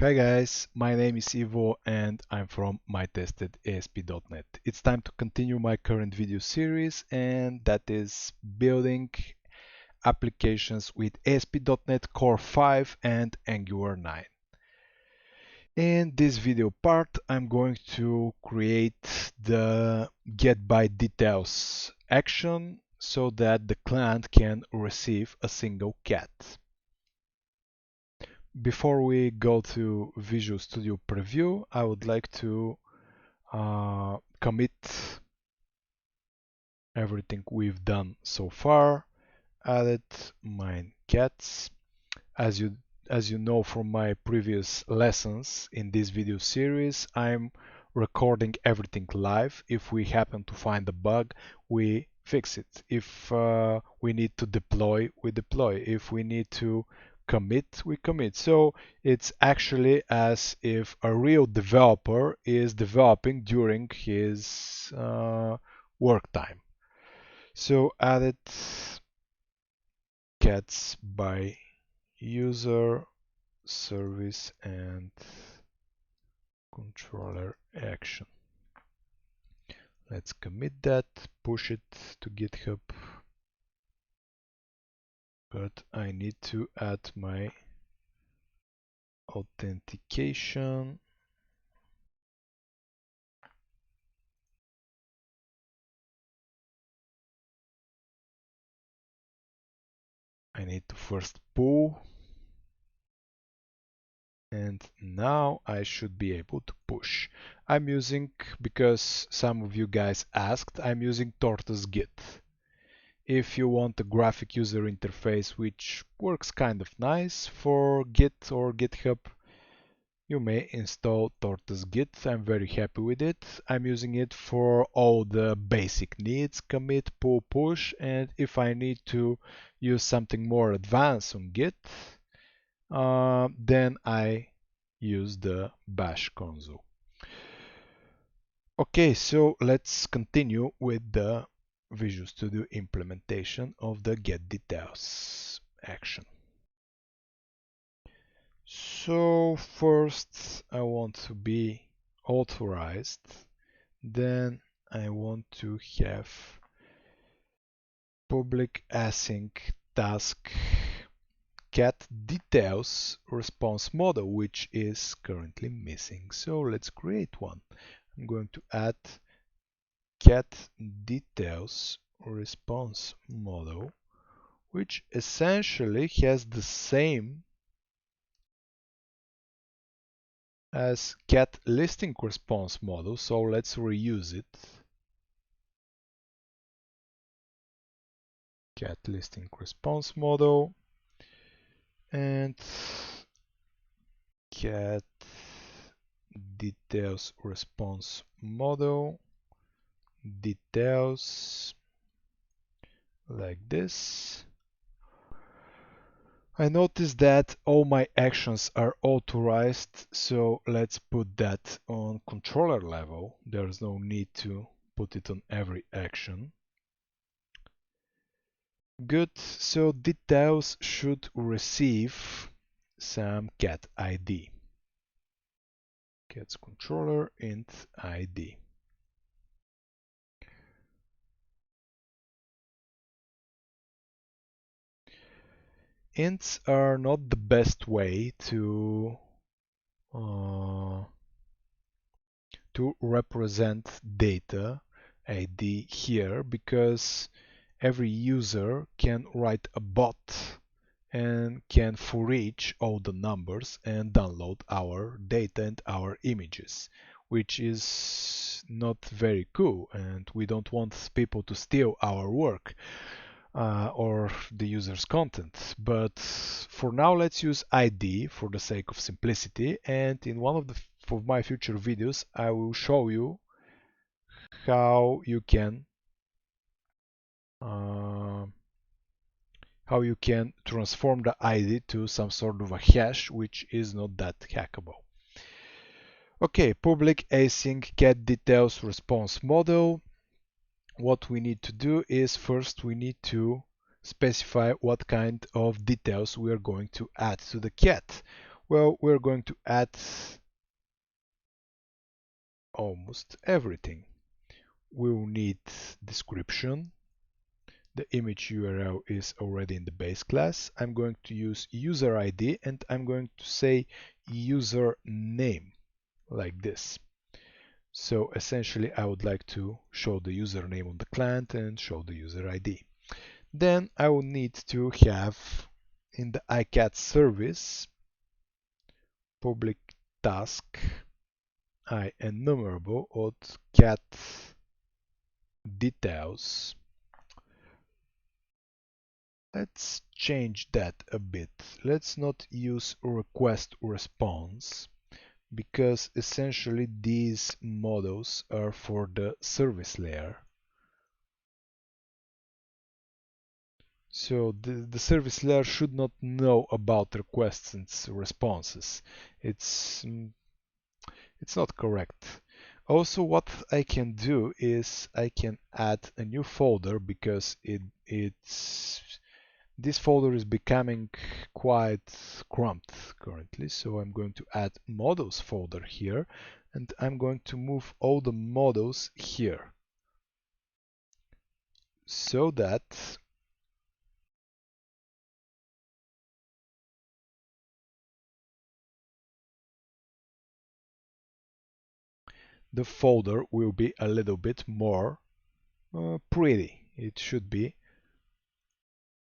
Hi guys, my name is Ivo and I'm from mytestedasp.net. It's time to continue my current video series, and that is building applications with ASP.NET Core 5 and Angular 9. In this video part, I'm going to create the get by details action so that the client can receive a single cat. Before we go to Visual Studio Preview, I would like to commit everything we've done so far. Added mine cats. As you know from my previous lessons in this video series, I'm recording everything live. If we happen to find a bug, we fix it. If we need to deploy, we deploy. If we need to commit, we commit. So it's actually as if a real developer is developing during his work time. So added cats by user, service, and controller action. Let's commit that, push it to GitHub, but I need to add my authentication. I need to first pull, and now I should be able to push. I'm using, because some of you guys asked, I'm using Tortoise Git. If you want a graphic user interface which works kind of nice for Git or GitHub, you may install Tortoise Git. I'm very happy with it. I'm using it for all the basic needs, commit, pull, push, and if I need to use something more advanced on Git, then I use the bash console. Okay, so let's continue with the Visual Studio implementation of the get details action. So first I want to be authorized, then I want to have public async task cat details response model, which is currently missing. So let's create one. I'm going to add cat details response model, which essentially has the same as cat listing response model. So let's reuse it. Cat listing response model and cat details response model details like this. I notice that all my actions are authorized, so let's put that on controller level. There's no need to put it on every action. Good, so details should receive some cat ID. Cat's controller int ID. Ints are not the best way to represent data ID here, because every user can write a bot and can for each all the numbers and download our data and our images, which is not very cool, and we don't want people to steal our work or the user's content. But for now, let's use ID for the sake of simplicity, and in one of my future videos I will show you how you can transform the ID to some sort of a hash, which is not that hackable. Okay, public async get details response model. What we need to do is first we need to specify what kind of details we are going to add to the cat. Well, we're going to add almost everything. We will need description. The image URL is already in the base class. I'm going to use user ID and I'm going to say user name like this. So essentially I would like to show the username on the client and show the user ID. Then I will need to have in the iCat service public task I enumerable auth cat details. Let's change that a bit. Let's not use request response because essentially these models are for the service layer. So the service layer should not know about requests and responses. It's it's not correct. Also, what I can do is I can add a new folder because this folder is becoming quite cramped currently. So I'm going to add models folder here and I'm going to move all the models here so that the folder will be a little bit more pretty. It should be.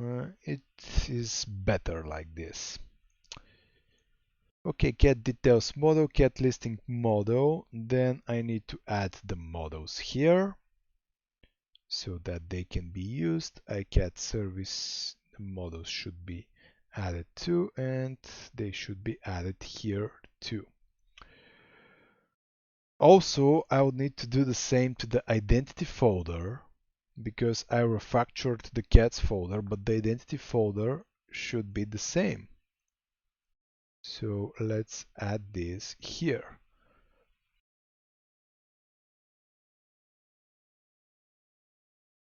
It is better like this. Okay, cat details model, cat listing model. Then I need to add the models here so that they can be used. iCat service the models should be added too, and they should be added here too. Also, I would need to do the same to the identity folder because I refactored the cats folder, but the identity folder should be the same. So let's add this here.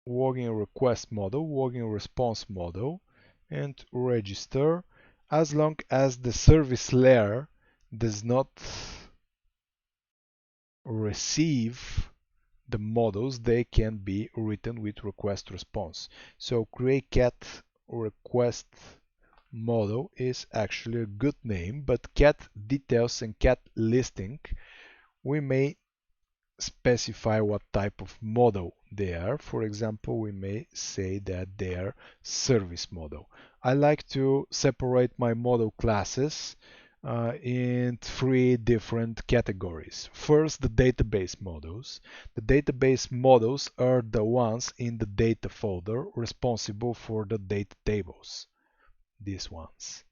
Login request model, login response model, and register. As long as the service layer does not receive the models, they can be written with request response. So create cat request model is actually a good name, but cat details and cat listing, we may specify what type of model they are. For example, we may say that they are service model. I like to separate my model classes in three different categories. First, the database models. The database models are the ones in the data folder responsible for the data tables. These ones.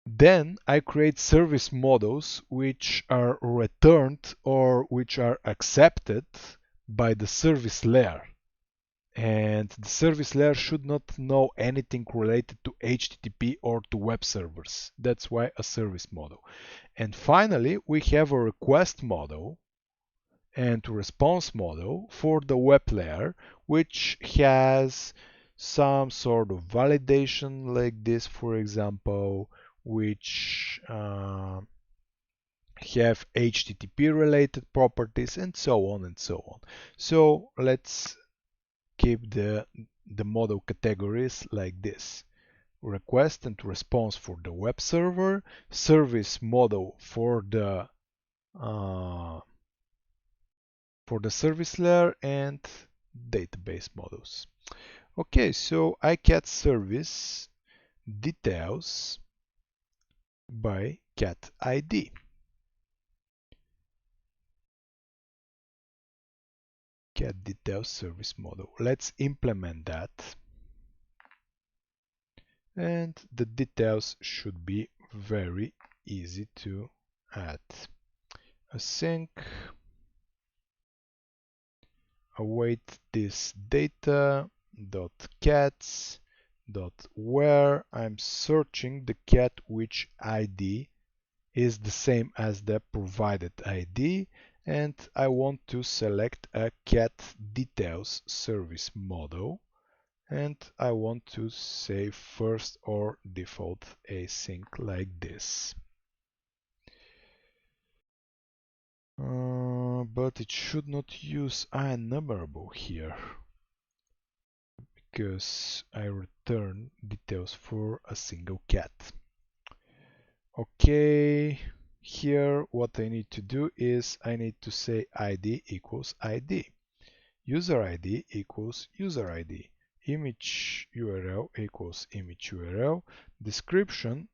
Then I create service models which are returned or which are accepted by the service layer. And the service layer should not know anything related to HTTP or to web servers. That's why a service model. And finally, we have a request model and response model for the web layer, which has some sort of validation like this, for example, which have HTTP related properties and so on and so on. So let's keep the model categories like this. Request and response for the web server, service model for the service layer, and database models. Okay, so iCat service details by cat ID. Cat details service model. Let's implement that. And the details should be very easy to add. Async await this data dot cats dot where I'm searching the cat which ID is the same as the provided ID, and I want to select a cat details service model, and I want to say first or default async like this. But it should not use IEnumerable here because I return details for a single cat. Okay, here what I need to do is I need to say ID equals ID, user ID equals user ID, image URL equals image URL, description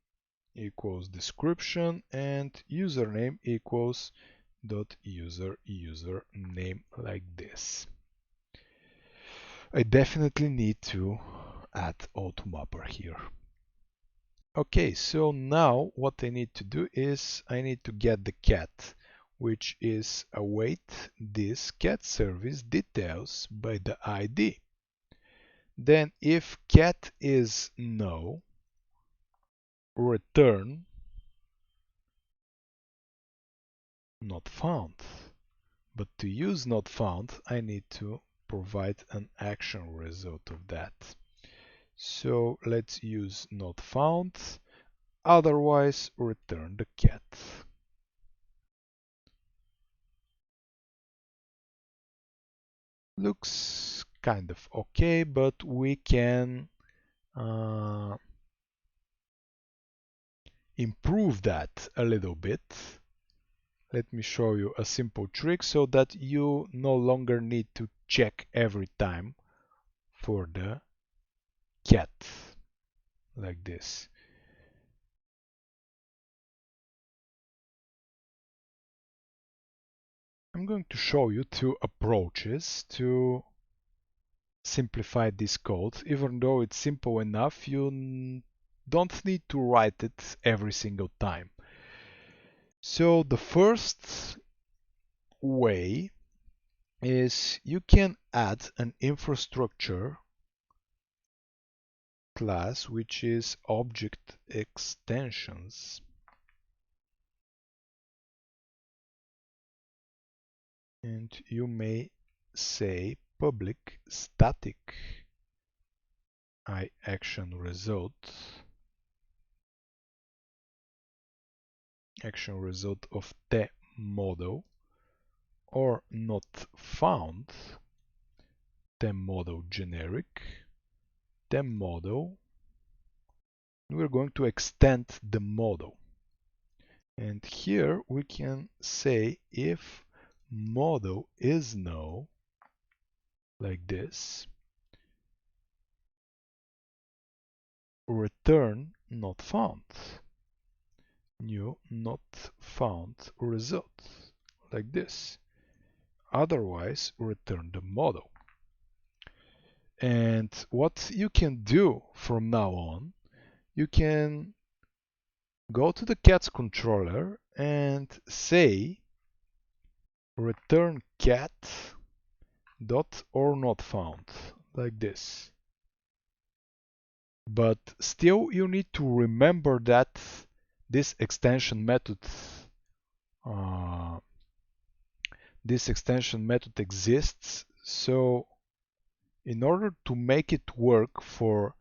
equals description, and username equals username like this. I definitely need to add automapper here. Okay, so now what I need to do is I need to get the cat, which is await this cat service details by the ID. Then if cat is no, return not found. But to use not found, I need to provide an action result of that. So let's use not found, otherwise return the cat. Looks kind of okay, but we can improve that a little bit. Let me show you a simple trick so that you no longer need to check every time for the cat like this. I'm going to show you two approaches to simplify this code. Even though it's simple enough, you don't need to write it every single time. So the first way is you can add an infrastructure class which is object extensions, and you may say public static action result of the model, or not found the model generic the model. We're going to extend the model, and here we can say if model is no like this, return not found, new not found result like this, otherwise return the model. And what you can do from now on, you can go to the cat's controller and say return cat dot or not found like this. But still you need to remember that this extension method uh, exists. So in order to make it work for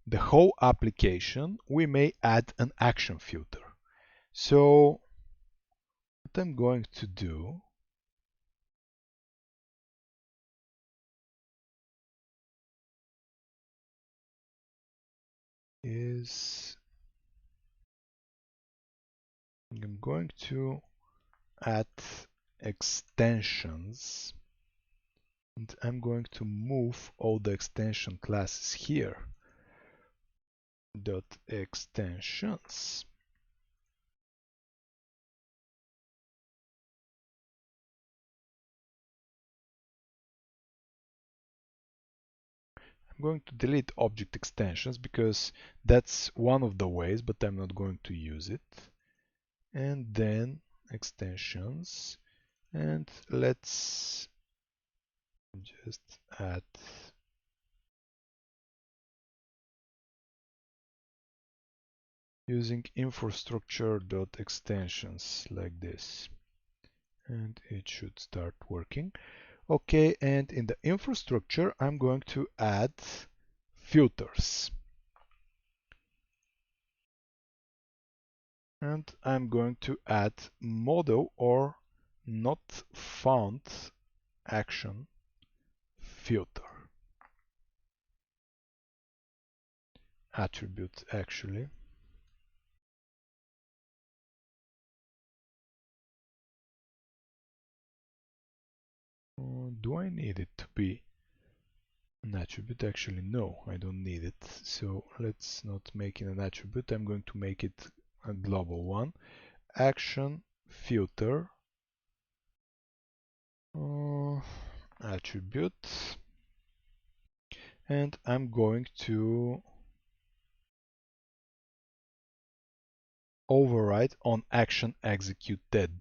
the whole application, we may add an action filter. So what I'm going to do is I'm going to add extensions, and I'm going to move all the extension classes here. Dot extensions. I'm going to delete object extensions because that's one of the ways, but I'm not going to use it. And then extensions, and let's just add using infrastructure.extensions like this, and it should start working. Okay, and in the infrastructure I'm going to add filters. And I'm going to add model or not found action filter. Attribute actually. Do I need it to be an attribute? Actually, no, I don't need it. So let's not make it an attribute. I'm going to make it a global one. Action filter attribute, and I'm going to override on action executed.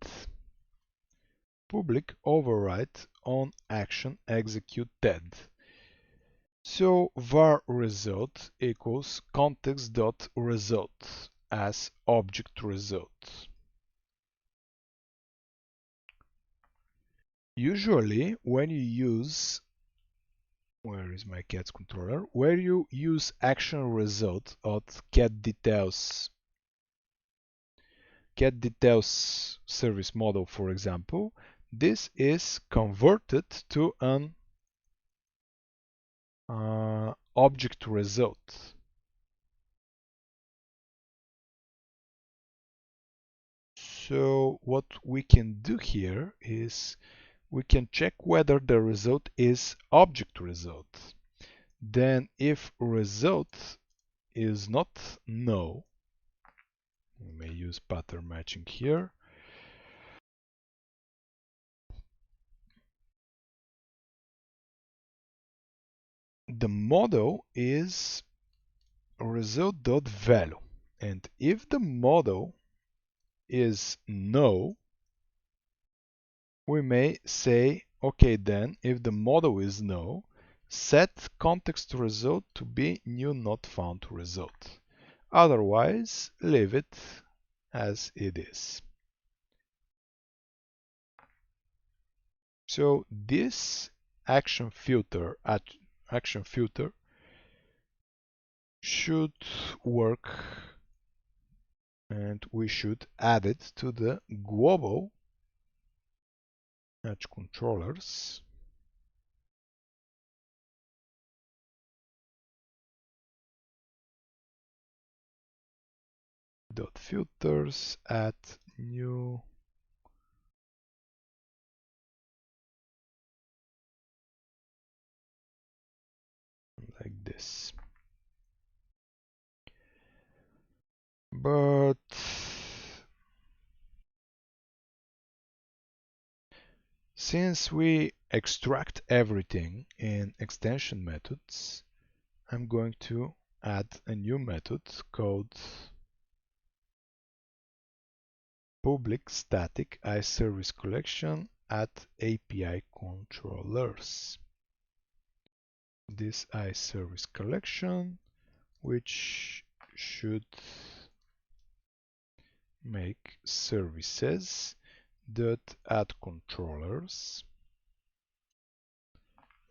Public override on action executed. So var result equals context.result as object result. Usually when you use, where is my cat controller? Where you use action result of cat details service model, for example, this is converted to an object result. So what we can do here is we can check whether the result is object result. Then if result is not no, we may use pattern matching here. The model is result.value, and if the model is no, we may say, okay, then if the model is no, set context result to be new not found result. Otherwise, leave it as it is. So this action filter should work, and we should add it to the global edge controllers. Dot filters, add new like this. But since we extract everything in extension methods, I'm going to add a new method called public static iService collection at API controllers. This iService collection, which should make services that add controllers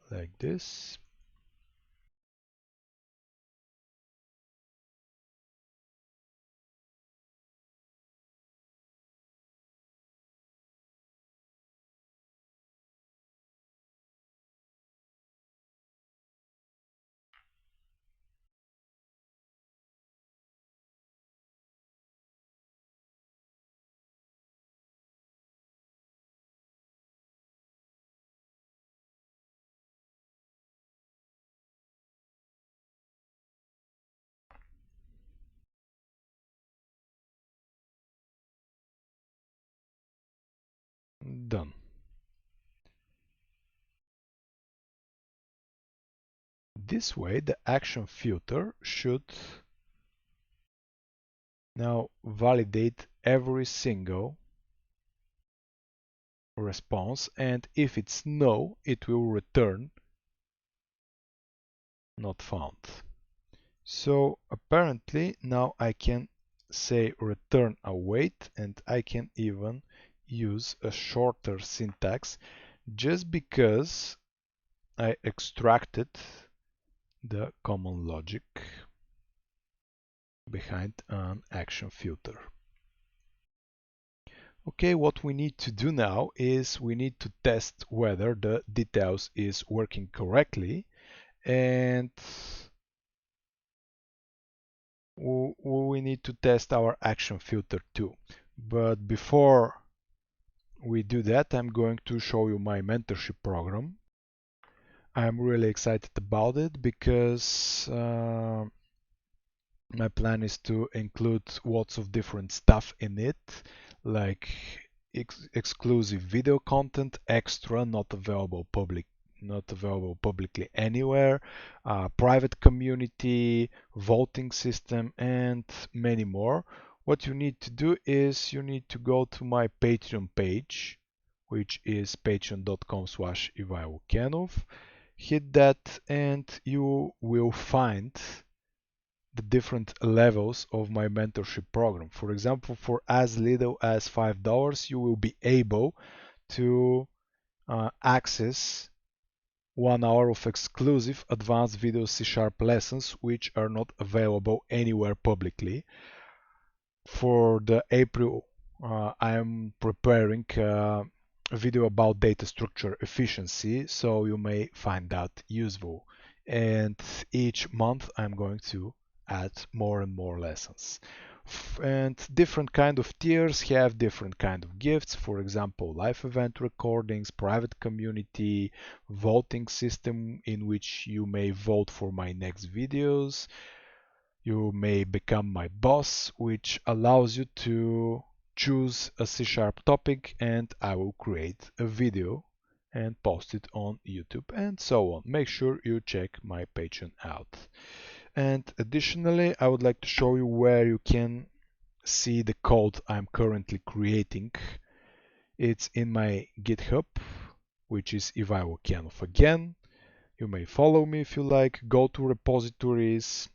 like this. Done. This way, the action filter should now validate every single response, and if it's no, it will return not found. So apparently now I can say return await, and I can even use a shorter syntax just because I extracted the common logic behind an action filter. Okay, what we need to do now is we need to test whether the details is working correctly, and we need to test our action filter too. But before we do that, I'm going to show you my mentorship program. I'm really excited about it because my plan is to include lots of different stuff in it, like exclusive video content, extra, not available publicly anywhere, private community, voting system, and many more. What you need to do is you need to go to my Patreon page, which is patreon.com/Ivailokenov. Hit that and you will find the different levels of my mentorship program. For example, for as little as $5, you will be able to access 1 hour of exclusive advanced video C# lessons, which are not available anywhere publicly. For the April, I am preparing a video about data structure efficiency, so you may find that useful. And each month I'm going to add more and more lessons. And different kind of tiers have different kind of gifts. For example, live event recordings, private community, voting system in which you may vote for my next videos. You may become my boss, which allows you to choose a C# topic and I will create a video and post it on YouTube and so on. Make sure you check my Patreon out. And additionally, I would like to show you where you can see the code I'm currently creating. It's in my GitHub, which is Ivailokenov again. You may follow me if you like. Go to repositories,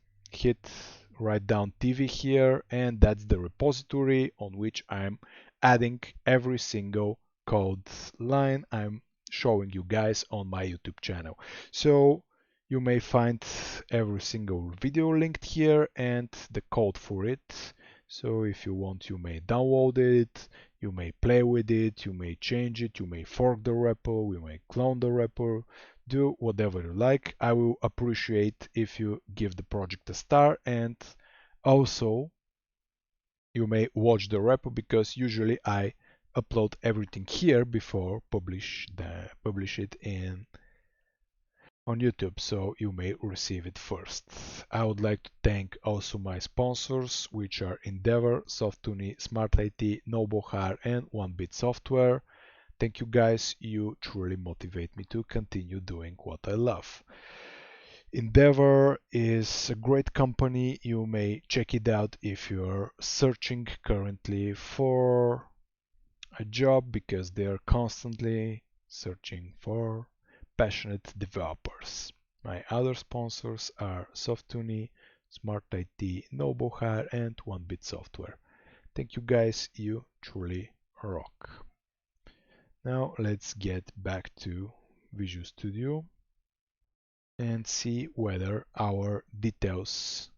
write down TV here, and that's the repository on which I'm adding every single code line I'm showing you guys on my YouTube channel. So you may find every single video linked here and the code for it. So if you want, you may download it, you may play with it, you may change it, you may fork the repo, you may clone the repo, do whatever you like. I will appreciate if you give the project a star, and also you may watch the repo because usually I upload everything here before publish it in on YouTube, so you may receive it first. I would like to thank also my sponsors, which are Endeavor, Softuni, Smart IT, Nobohar, and 1bit Software. Thank you guys, you truly motivate me to continue doing what I love. Endeavor is a great company. You may check it out if you're searching currently for a job because they're constantly searching for passionate developers. My other sponsors are Softuni, Smart IT, Nobohar, and 1bit Software. Thank you guys, you truly rock. Now let's get back to Visual Studio and see whether our details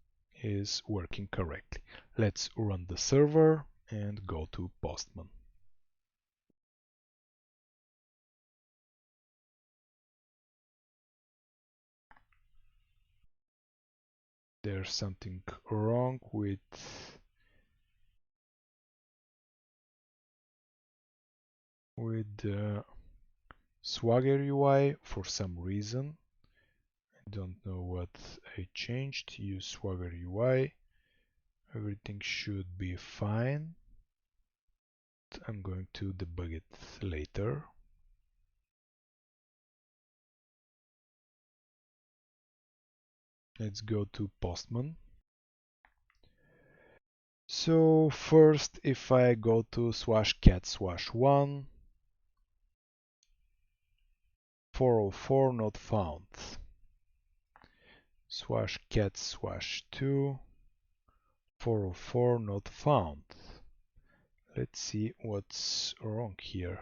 is working correctly. Let's run the server and go to Postman. There's something wrong with the Swagger UI for some reason. I don't know what I changed. Use Swagger UI. Everything should be fine. I'm going to debug it later. Let's go to Postman. So first, if I go to /cat/1, 404 not found. /cat/2, 404 not found. Let's see what's wrong here.